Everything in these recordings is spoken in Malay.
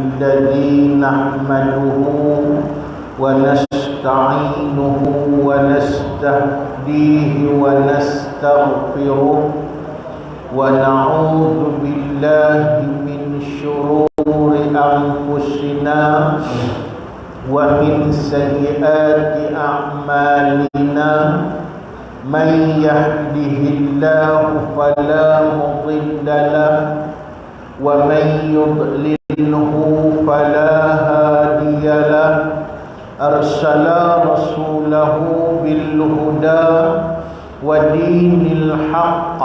الذي نحمده ونستعينه ونستهديه ونستغفره ونعوذ بالله من شرور أنفسنا ومن سيئات أعمالنا من يهده الله فلا مضل له ومن يضلله فلا هادي له أرسل رسوله بالهدى ودين الحق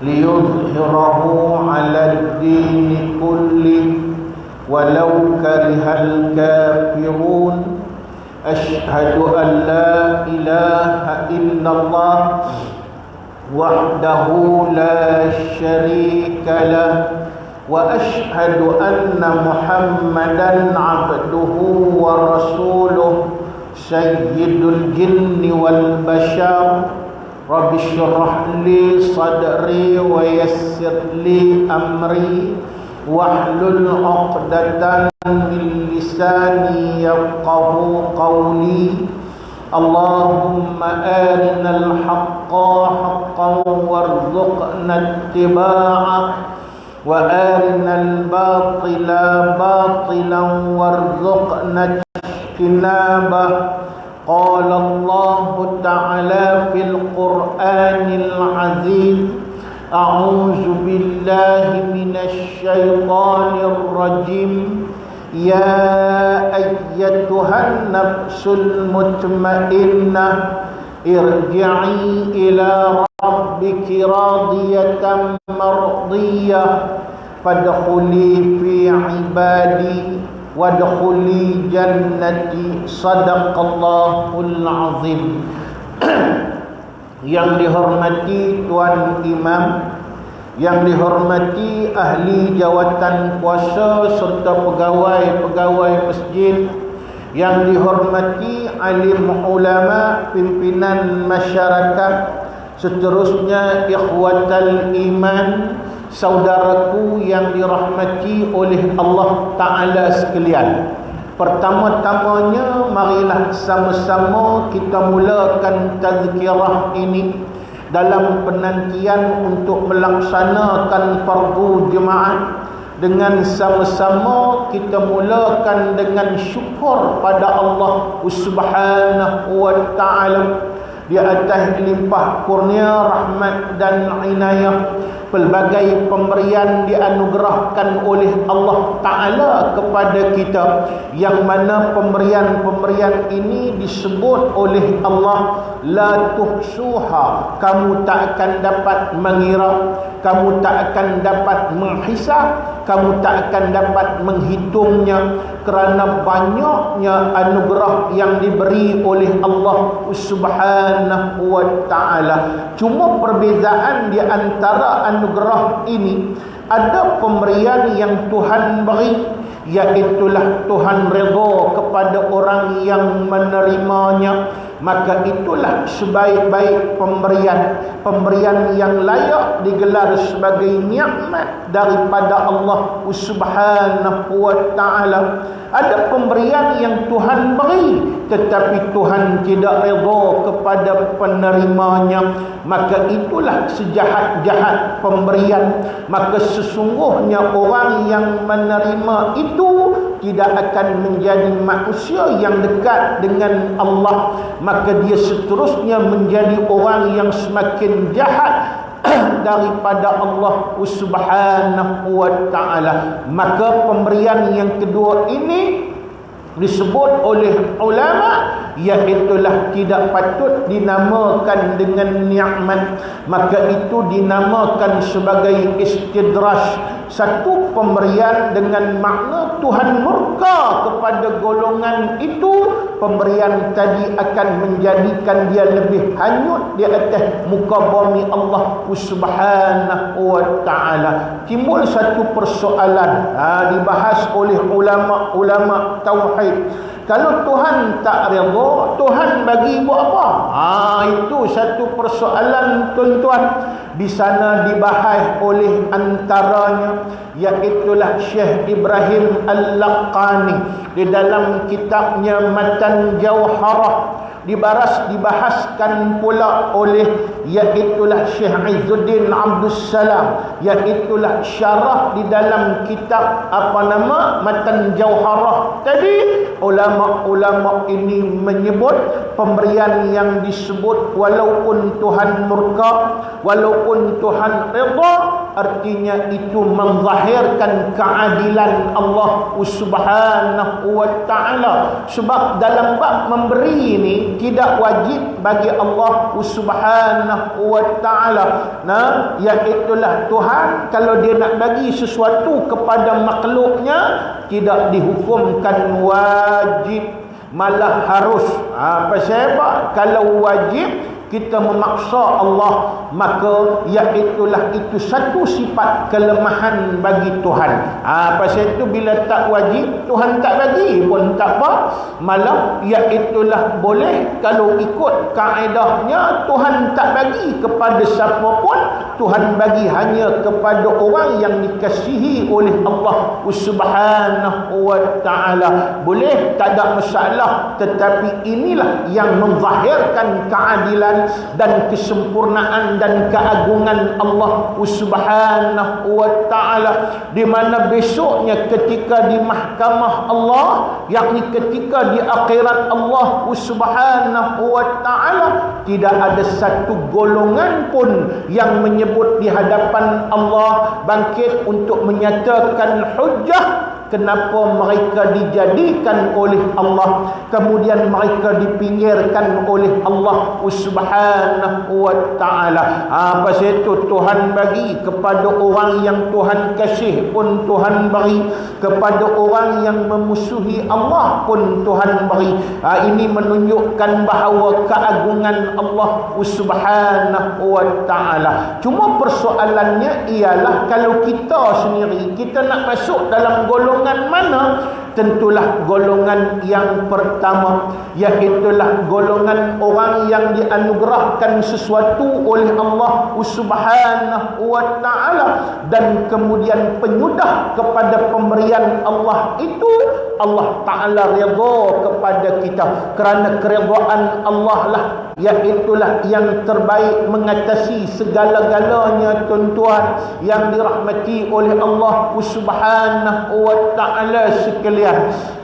ليظهره على الدين كله ولو كره الكافرون أشهد أن لا إله إلا الله وحده لا شريك له وأشهد أن محمدا عبده ورسوله سيد الجن والبشر رب اشرح لي صدري ويسر لي أمري واحلل عقدة من لساني يفقه قولي اللهم أرنا الحق حقا وارزقنا اتباعه وأرنا الباطل باطلا وارزقنا اجتنابه قال الله تعالى في القرآن العزيز أعوذ بالله من الشيطان الرجيم يا أيتها النفس المطمئنة ارجعي إلى ربك راضية مرضية فادخلي في عبادي وادخلي جنتي صدق الله العظيم. Yang dihormati Tuan Imam, yang dihormati ahli jawatan kuasa serta pegawai-pegawai masjid, yang dihormati alim ulama, pimpinan masyarakat, seterusnya ikhwatal iman, saudaraku yang dirahmati oleh Allah Ta'ala sekalian. Pertama-tamanya marilah sama-sama kita mulakan tazkirah ini dalam penantian untuk melaksanakan fardu jemaah. Dengan sama-sama kita mulakan dengan syukur pada Allah Subhanahu wa Ta'ala di atas limpah kurnia rahmat dan inayah, pelbagai pemberian dianugerahkan oleh Allah Ta'ala kepada kita, yang mana pemberian-pemberian ini disebut oleh Allah, la tuhsuha, kamu tak akan dapat mengira, kamu tak akan dapat menghisab, kamu tak akan dapat menghitungnya, kerana banyaknya anugerah yang diberi oleh Allah Subhanahu wa Ta'ala. Cuma perbezaan di antara anugerah ini, ada pemberian yang Tuhan beri, iaitulah Tuhan redha kepada orang yang menerimanya, maka itulah sebaik-baik pemberian yang layak digelar sebagai nikmat daripada Allah Subhanahu wa Ta'ala. Ada pemberian yang Tuhan beri tetapi Tuhan tidak redha kepada penerimanya, maka itulah sejahat-jahat pemberian. Maka sesungguhnya orang yang menerima itu tidak akan menjadi manusia yang dekat dengan Allah, maka dia seterusnya menjadi orang yang semakin jahat daripada Allah Subhanahu wa Ta'ala. Maka pemberian yang kedua ini disebut oleh ulama, iaitulah tidak patut dinamakan dengan nikmat, maka itu dinamakan sebagai istidraj, satu pemberian dengan makna Tuhan murka kepada golongan itu. Pemberian tadi akan menjadikan dia lebih hanyut di atas muka bumi Allah Subhanahu wa Ta'ala. Timbul satu persoalan dibahas oleh ulama-ulama tauhid. Kalau Tuhan tak redha, Tuhan bagi buat apa? Itu satu persoalan tuan-tuan. Di sana dibahas oleh antaranya seorangnya, iaitulah Syekh Ibrahim Al-Laqani di dalam kitabnya Matan Jauharah. Dibahaskan pula oleh iaitulah Syekh Izzuddin Abdul Salam, iaitulah syarah di dalam kitab Matan Jauharah. Tadi ulama-ulama ini menyebut pemberian yang disebut walaupun Tuhan murka, walaupun Tuhan redha, artinya itu menzahirkan keadilan Allah Subhanahu wa taala. Sebab dalam bab memberi ini tidak wajib bagi Allah Subhanahu wa taala, iaitulah Tuhan kalau dia nak bagi sesuatu kepada makhluknya tidak dihukumkan wajib, malah harus. Pasal apa? Kalau wajib kita memaksa Allah, maka iaitulah itu satu sifat kelemahan bagi Tuhan. Pasal itu bila tak wajib, Tuhan tak bagi pun tak apa, malah iaitulah boleh. Kalau ikut kaedahnya, Tuhan tak bagi kepada siapa pun, Tuhan bagi hanya kepada orang yang dikasihi oleh Allah Subhanahu wa taala. Boleh, tak ada masalah, tetapi inilah yang menzahirkan keadilan dan kesempurnaan dan keagungan Allah Subhanahu wa taala, di mana besoknya ketika di mahkamah Allah, yakni ketika di akhirat Allah Subhanahu wa taala, tidak ada satu golongan pun yang menyebut di hadapan Allah bangkit untuk menyatakan hujjah kenapa mereka dijadikan oleh Allah, kemudian mereka dipinggirkan oleh Allah Subhanahu wa taala. Pasal itu Tuhan bagi kepada orang yang Tuhan kasih pun Tuhan beri, kepada orang yang memusuhi Allah pun Tuhan beri. Ini menunjukkan bahawa keagungan Allah Subhanahu wa taala. Cuma persoalannya ialah kalau kita sendiri, kita nak masuk dalam golongan mana? Tentulah golongan yang pertama, iaitulah golongan orang yang dianugerahkan sesuatu oleh Allah Subhanahu wa taala dan kemudian penyudah kepada pemberian Allah itu, Allah taala redha kepada kita, kerana keredaan Allah lah iaitulah yang terbaik mengatasi segala-galanya tuan-tuan yang dirahmati oleh Allah Subhanahu wa taala sekalian.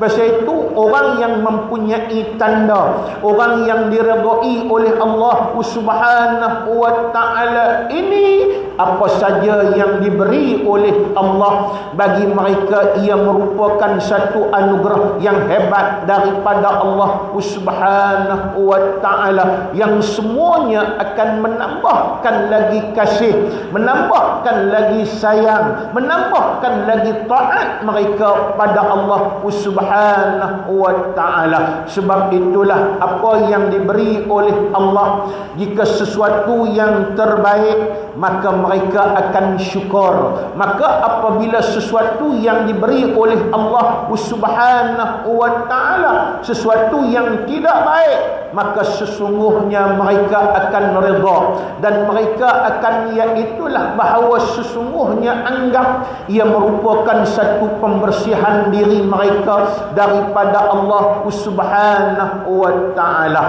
Pasal itu orang yang mempunyai tanda, orang yang diredai oleh Allah Subhanahu wa taala ini, apa saja yang diberi oleh Allah bagi mereka ia merupakan satu anugerah yang hebat daripada Allah Subhanahu wa taala, yang semuanya akan menambahkan lagi kasih, menambahkan lagi sayang, menambahkan lagi taat mereka pada Allah Subhanahu wa taala. Sebab itulah apa yang diberi oleh Allah, jika sesuatu yang terbaik, maka mereka akan syukur. Maka apabila sesuatu yang diberi oleh Allah Subhanahu wa taala sesuatu yang tidak baik, maka sesungguhnya mereka akan redha, dan mereka akan iaitulah bahawa sesungguhnya anggap ia merupakan satu pembersihan diri mereka daripada Allah Subhanahu wa taala.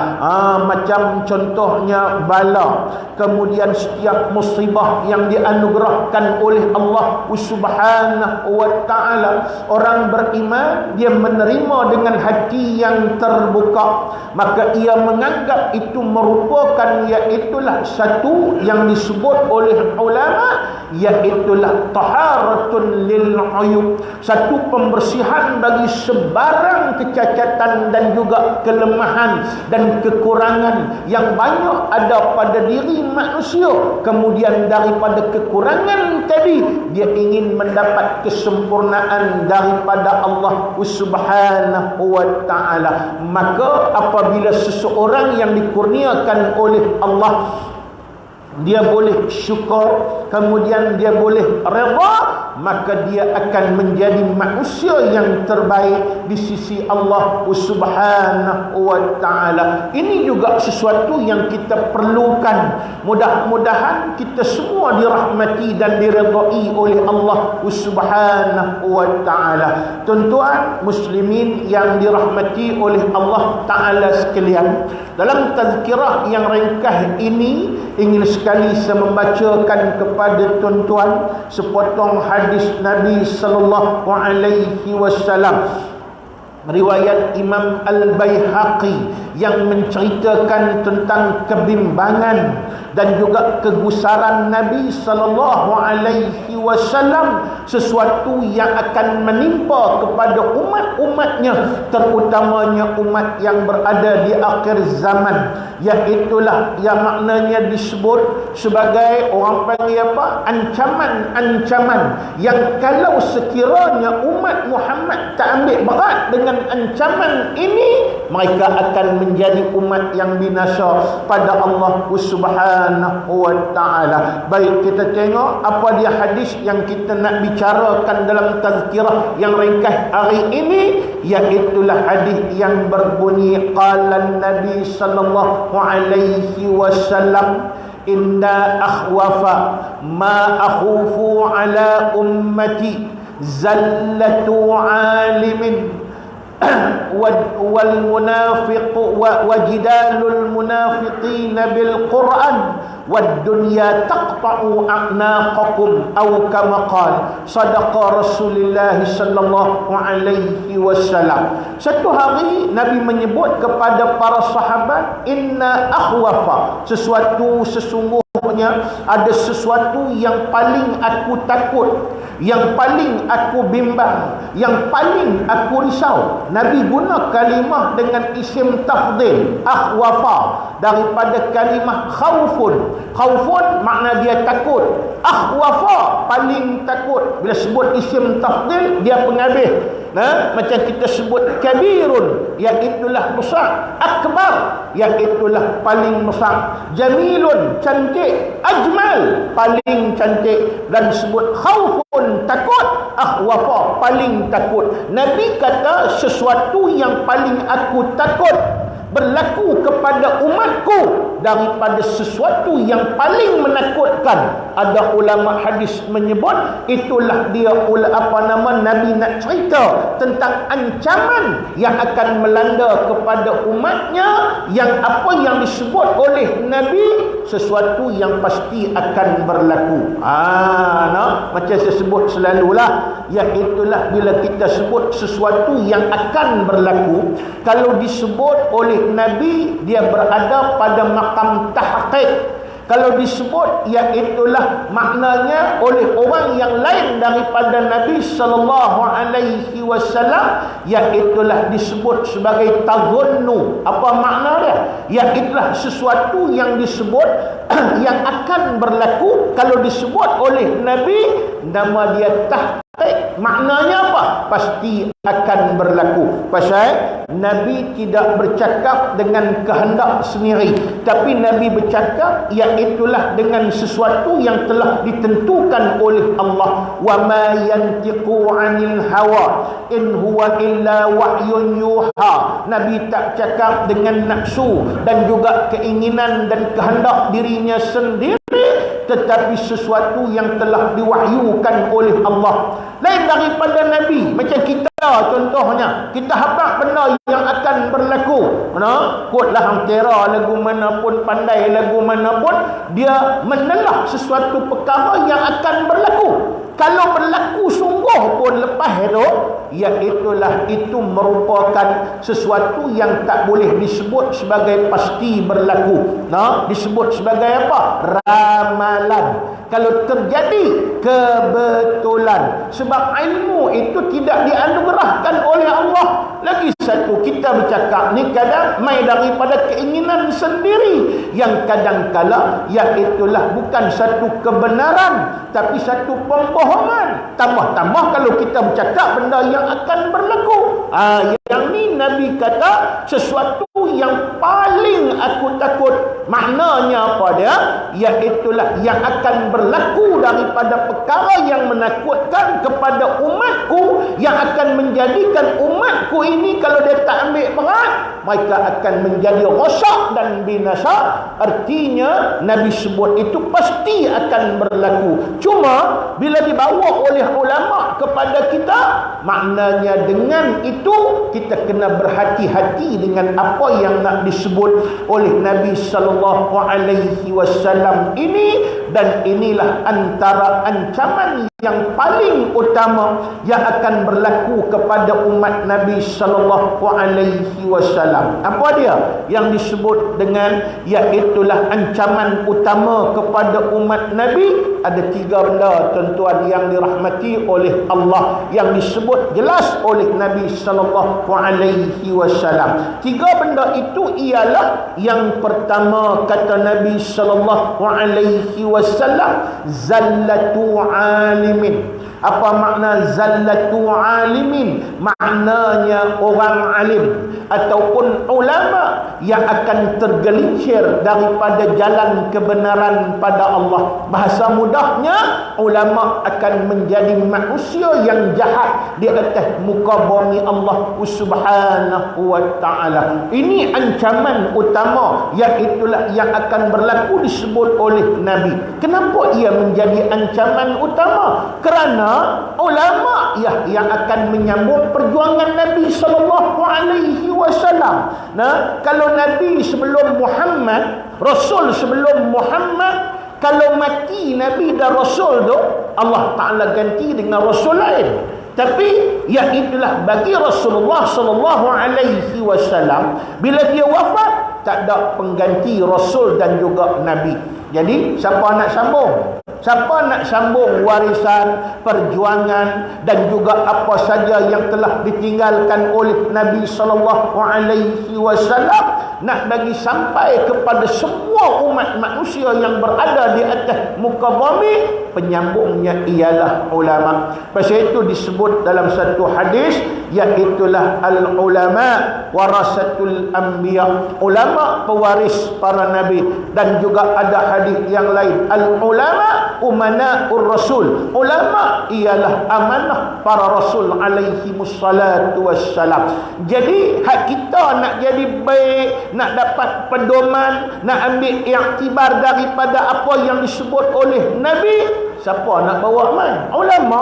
Macam contohnya bala, kemudian setiap musibah yang dianugerahkan oleh Allah Subhanahu wa taala, orang beriman dia menerima dengan hati yang terbuka, maka ia menganggap itu merupakan iaitulah satu yang disebut oleh ulama, iaitulah taharatun lil uyub, satu pembersihan bagi sebarang kecacatan dan juga kelemahan dan kekurangan yang banyak ada pada diri manusia. Kemudian daripada kekurangan tadi dia ingin mendapat kesempurnaan daripada Allah Subhanahu wa taala. Maka apabila seseorang yang dikurniakan oleh Allah, dia boleh syukur, kemudian dia boleh redha, maka dia akan menjadi manusia yang terbaik di sisi Allah Subhanahu wa ta'ala. Ini juga sesuatu yang kita perlukan. Mudah-mudahan kita semua dirahmati dan diredai oleh Allah Subhanahu wa ta'ala. Tuan-tuan muslimin yang dirahmati oleh Allah ta'ala sekalian, dalam tazkirah yang ringkas ini ingin sekali saya membacakan kepada tuan-tuan sepotong hadis Nabi sallallahu alaihi wasallam, riwayat Imam Al-Baihaqi yang menceritakan tentang kebimbangan dan juga kegusaran Nabi sallallahu alaihi wasallam, sesuatu yang akan menimpa kepada umat-umatnya, terutamanya umat yang berada di akhir zaman, iaitulah yang maknanya disebut sebagai, orang panggil apa, ancaman-ancaman yang kalau sekiranya umat Muhammad tak ambil berat dengan ancaman ini, mereka akan menjadi umat yang binasa pada Allah Subhanahu wa ta'ala. Baik, kita tengok apa dia hadis yang kita nak bicarakan dalam tazkirah yang ringkas hari ini, iaitulah hadis yang berbunyi qala Nabi sallallahu alaihi wasallam inna akhwafa ma akhufu ala ummati zallatu alimin والمنافق وجدال المنافقين بالقرآن والدنيا تقطع أعناقكم أو كما قال صدق رسول الله صلى الله عليه وسلم. Satu hari Nabi menyebut kepada para sahabat, inna akhwafa, sesuatu sesungguhnya ada sesuatu yang paling aku takut, yang paling aku bimbang, yang paling aku risau. Nabi guna kalimah dengan isim tafdil, akhwafa, daripada kalimah khawfun. Khawfun makna dia takut, akhwafa paling takut. Bila sebut isim tafdil, dia penghabis. Macam kita sebut kabirun, iaitulah besar, akbar, iaitulah paling besar, jamilun, cantik, ajmal, paling cantik, dan sebut khawfun, takut, akhwafa, paling takut. Nabi kata sesuatu yang paling aku takut berlaku kepada umatku daripada sesuatu yang paling menakutkan. Ada ulama hadis menyebut itulah dia Nabi nak cerita tentang ancaman yang akan melanda kepada umatnya, yang apa yang disebut oleh Nabi sesuatu yang pasti akan berlaku. Macam saya sebut selalulah, iaitulah bila kita sebut sesuatu yang akan berlaku, kalau disebut oleh Nabi dia berada pada maqam tahqiq. Kalau disebut, iaitulah maknanya oleh orang yang lain daripada Nabi sallallahu alaihi wasallam, iaitulah disebut sebagai tazunnu. Apa makna dia? Iaitulah sesuatu yang disebut yang akan berlaku. Kalau disebut oleh Nabi, nama dia tahqiq. Maknanya apa? Pasti akan berlaku. Pasal Nabi tidak bercakap dengan kehendak sendiri, tapi Nabi bercakap iaitulah dengan sesuatu yang telah ditentukan oleh Allah. Wa ma yantiqu 'anil hawa in huwa illa wahyun yuha. Nabi tak cakap dengan nafsu dan juga keinginan dan kehendak dirinya sendiri, tetapi sesuatu yang telah diwahyukan oleh Allah. Lain daripada Nabi. Macam kita contohnya, kita harap benda yang akan berlaku. Kotlah hang kira lagu mana pun, pandai lagu mana pun, dia menelah sesuatu perkara yang akan berlaku. Kalau berlaku sungguh pun lepas itu, iaitulah itu merupakan sesuatu yang tak boleh disebut sebagai pasti berlaku. Disebut sebagai apa? Ramalan. Kalau terjadi kebetulan, sebab ilmu itu tidak dianugerahkan oleh Allah. Lagi satu, kita bercakap ni kadang mai daripada keinginan sendiri, yang kadang-kala iaitulah bukan satu kebenaran tapi satu pembohongan. Tambah-tambah kalau kita bercakap benda yang akan berlaku, yang ni Nabi kata sesuatu yang paling aku takut. Maknanya apa dia? Iaitulah yang akan berlaku daripada perkara yang menakutkan kepada umatku, yang akan menjadikan umatku ini kalau dia tak ambil berat, mereka akan menjadi rosak dan binasa. Artinya Nabi sebut itu pasti akan berlaku. Cuma bila dibawa oleh ulama kepada kita, maknanya dengan itu kita kena berhati-hati dengan apa yang nak disebut oleh Nabi sallallahu alaihi wasallam ini. Dan inilah antara ancaman yang paling utama yang akan berlaku kepada umat Nabi sallallahu alaihi wasallam. Apa dia yang disebut dengan iaitulah ancaman utama kepada umat Nabi? Ada 3 benda tuan-tuan yang dirahmati oleh Allah yang disebut jelas oleh Nabi sallallahu alaihi wasallam. 3 benda itu ialah, yang pertama kata Nabi sallallahu alaihi wasallam, zallatu alimin. Apa makna zallatu alimin? Maknanya orang alim ataupun ulama yang akan tergelincir daripada jalan kebenaran pada Allah. Bahasa mudahnya, ulama akan menjadi manusia yang jahat di atas muka bumi Allah Subhanahu wa ta'ala. Ini ancaman utama, iaitulah yang akan berlaku disebut oleh Nabi. Kenapa ia menjadi ancaman utama? Kerana ulama yang akan menyambung perjuangan Nabi sallallahu alaihi wasallam. Nah, kalau Nabi sebelum Muhammad, Rasul sebelum Muhammad, kalau mati Nabi dan Rasul tu, Allah Ta'ala ganti dengan Rasul lain. Tapi iaitulah bagi Rasulullah sallallahu alaihi wasallam, bila dia wafat tak ada pengganti Rasul dan juga Nabi. Jadi siapa nak sambung? Siapa nak sambung warisan, perjuangan dan juga apa saja yang telah ditinggalkan oleh Nabi sallallahu alaihi wasallam, nak bagi sampai kepada semua umat manusia yang berada di atas muka bumi? Penyambungnya ialah ulama. Pasal itu disebut dalam satu hadis, iaitulah al-ulama warasatul anbiya. Ulama pewaris para nabi. Dan juga ada hadis yang lain, al-ulama umana'ur rasul. Ulama ialah amanah para rasul alaihi wassalatu wassalam. Jadi hak kita nak jadi baik, nak dapat pedoman, nak ambil iktibar daripada apa yang disebut oleh Nabi, siapa nak bawa aman? Ulama.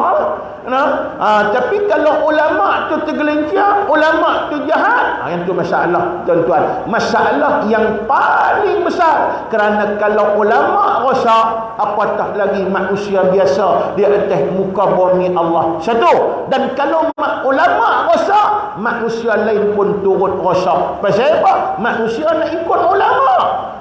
Tapi kalau ulama tu tergelincir, ulama tu jahat, yang tu masalah tuan-tuan. Masalah yang paling besar. Kerana kalau ulama rosak, apatah lagi manusia biasa di atas muka bumi Allah. Satu. Dan kalau ulama rosak, manusia lain pun turut rosak. Pasal apa? Manusia nak ikut ulama.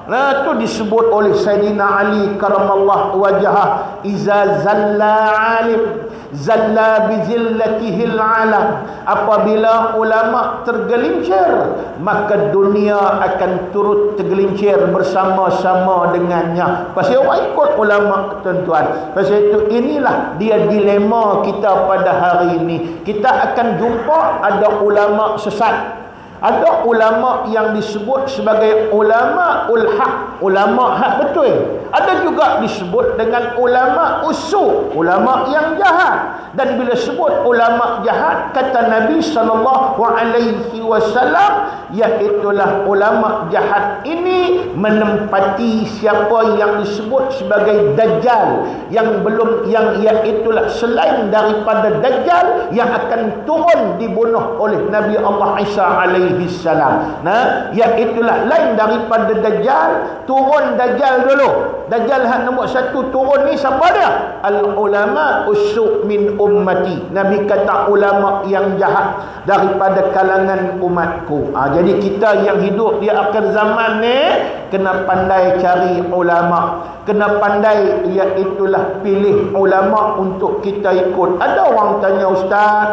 Nah, itu disebut oleh Sayyidina Ali karamallahu wajhah, iza zalla alim zalla bizillatihil alam. Apabila ulama tergelincir, maka dunia akan turut tergelincir bersama-sama dengannya. Pasal orang ikut ulama tuan-tuan. Pasal itu inilah dia dilema kita pada hari ini. Kita akan jumpa ada ulama sesat. Ada ulama yang disebut sebagai ulama ul-haq, ulama hak betul. Ada juga disebut dengan ulama usu', ulama yang jahat. Dan bila sebut ulama jahat, kata Nabi sallallahu alaihi wasallam, iaitulah ulama jahat ini menempati siapa yang disebut sebagai dajjal, yang belum, yang iaitulah selain daripada dajjal yang akan turun dibunuh oleh Nabi Allah Isa alaihi salam. Nah, iaitulah lain daripada dajjal. Turun dajjal dulu. Dajjal hak nombor 1 turun ni siapa dia? Al-ulama usu' min ummati. Nabi kata ulama yang jahat daripada kalangan umatku. Jadi kita yang hidup di akhir zaman ni kena pandai cari ulama. Kena pandai iaitulah pilih ulama untuk kita ikut. Ada orang tanya ustaz,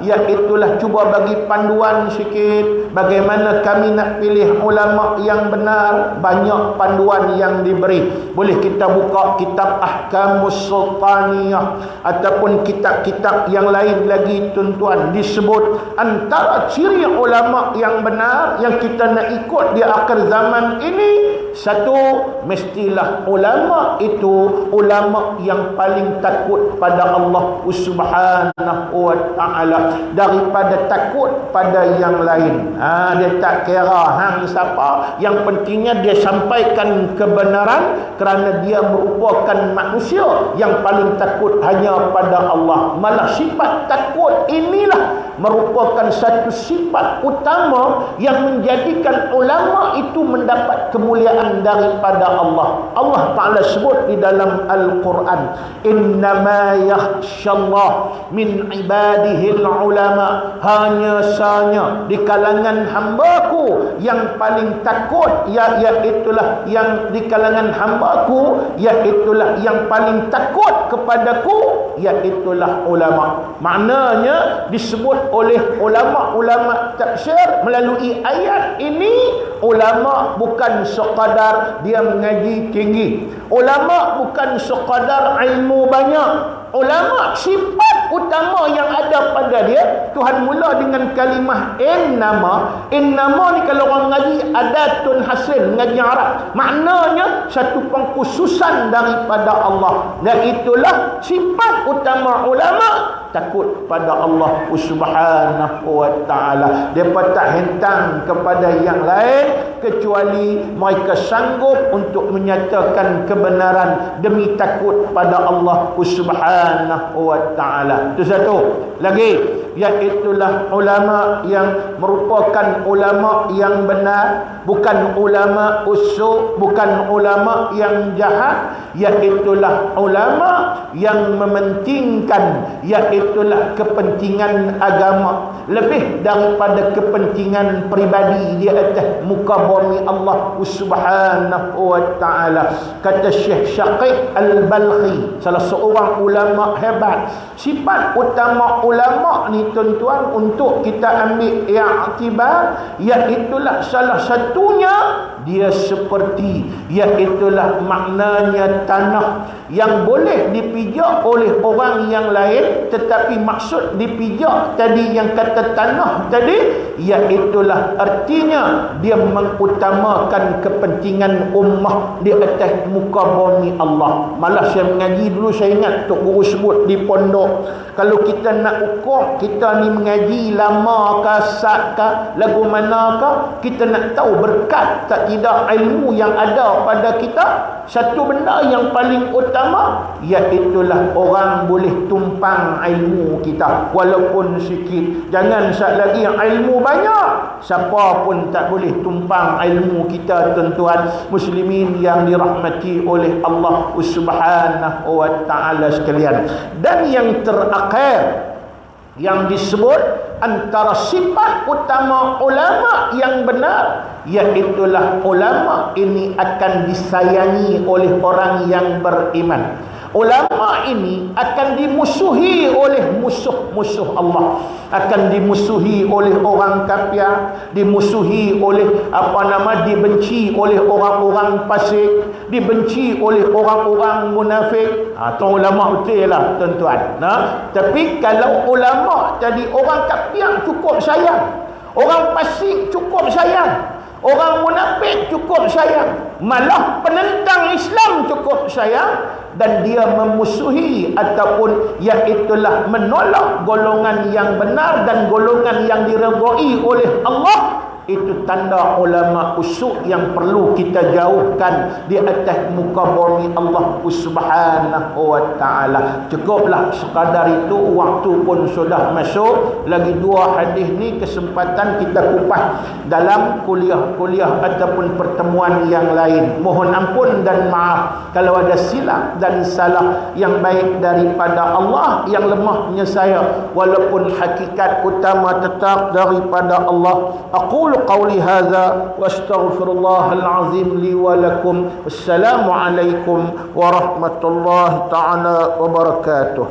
iaitulah cuba bagi panduan sikit, bagaimana kami nak pilih ulama yang benar. Banyak panduan yang diberi. Basri. Boleh kita buka kitab Ahkamus Sultaniyah ataupun kitab-kitab yang lain lagi tuan-tuan, disebut antara ciri ulama yang benar yang kita nak ikut di akhir zaman ini, satu, mestilah ulama itu ulama yang paling takut pada Allah Subhanahu wa ta'ala daripada takut pada yang lain. Dia tak kira hang siapa, yang pentingnya dia sampaikan kebenaran kerana dia merupakan manusia yang paling takut hanya pada Allah. Malah sifat takut inilah merupakan satu sifat utama yang menjadikan ulama itu mendapat kemuliaan daripada Allah. Allah Ta'ala sebut di dalam Al-Quran, innama yakhshallah min ibadihil ulama, hanya sanya di kalangan hambaku yang paling takut, iaitulah yang di kalangan hambaku, iaitulah yang paling takut kepadaku, iaitulah ulama. Maknanya disebut oleh ulama-ulama tafsir melalui ayat ini, ulama bukan sekadar dia mengaji tinggi, ulama bukan sekadar ilmu banyak. Ulama sifat utama yang ada pada dia, Tuhan mula dengan kalimah innama. Innama ni kalau orang mengaji adatun hasil, mengaji Arab, maknanya satu pengkhususan daripada Allah. Dan itulah sifat utama ulama, takut pada Allah Subhanahu wa ta'ala. Mereka tak hentang kepada yang lain kecuali mereka sanggup untuk menyatakan kebenaran demi takut pada Allah Subhanahu wa ta'ala. Itu satu. Lagi, iaitulah ulama yang merupakan ulama yang benar, bukan ulama usuk, bukan ulama yang jahat, iaitulah ulama yang mementingkan, iaitulah kepentingan agama lebih daripada kepentingan peribadi di atas muka bumi Allah Subhanahu wa ta'ala. Kata Syekh Syaqiq Al-Balkhi, salah seorang ulama hebat, sifat utama ulama ni tuan-tuan untuk kita ambil i'tibar, iaitulah salah satunya dia seperti, iaitulah maknanya tanah yang boleh dipijak oleh orang yang lain, tetapi maksud dipijak tadi yang kata tanah tadi, iaitulah artinya dia mengutamakan kepentingan ummah di atas muka bumi Allah. Malah saya mengaji dulu, saya ingat Tok Guru sebut di pondok, kalau kita nak ukur kita ni mengaji lama ke sat ke lagu mana ke, kita nak tahu berkat tak tidak ilmu yang ada pada kita, satu benda yang paling utama, iaitulah orang boleh tumpang ilmu kita walaupun sikit. Jangan sat lagi ilmu banyak, siapa pun tak boleh tumpang ilmu kita tuan-tuan muslimin yang dirahmati oleh Allah Subhanahu wa ta'ala sekalian. Dan yang terakhir yang disebut antara sifat utama ulama yang benar, iaitulah ulama ini akan disayangi oleh orang yang beriman. Ulama ini akan dimusuhi oleh musuh-musuh Allah, akan dimusuhi oleh orang kafir, dimusuhi oleh dibenci oleh orang-orang fasik, dibenci oleh orang-orang munafik. Tu ulama betul lah tuan-tuan. Tapi kalau ulama tadi orang kafir cukup sayang, orang fasik cukup sayang, orang munafik cukup sayang, malah penentang Islam cukup sayang, dan dia memusuhi ataupun iaitulah menolak golongan yang benar dan golongan yang diredai oleh Allah. Itu tanda ulama usuk yang perlu kita jauhkan di atas muka bumi Allah Subhanahu wa ta'ala. Cukuplah sekadar itu, waktu pun sudah masuk. Lagi dua hadis ni kesempatan kita kupas dalam kuliah-kuliah ataupun pertemuan yang lain. Mohon ampun dan maaf kalau ada silap dan salah. Yang baik daripada Allah, yang lemahnya saya, walaupun hakikat utama tetap daripada Allah. Aqulu قولي هذا واستغفر الله العظيم لي ولكم. والسلام عليكم ورحمة الله تعالى وبركاته.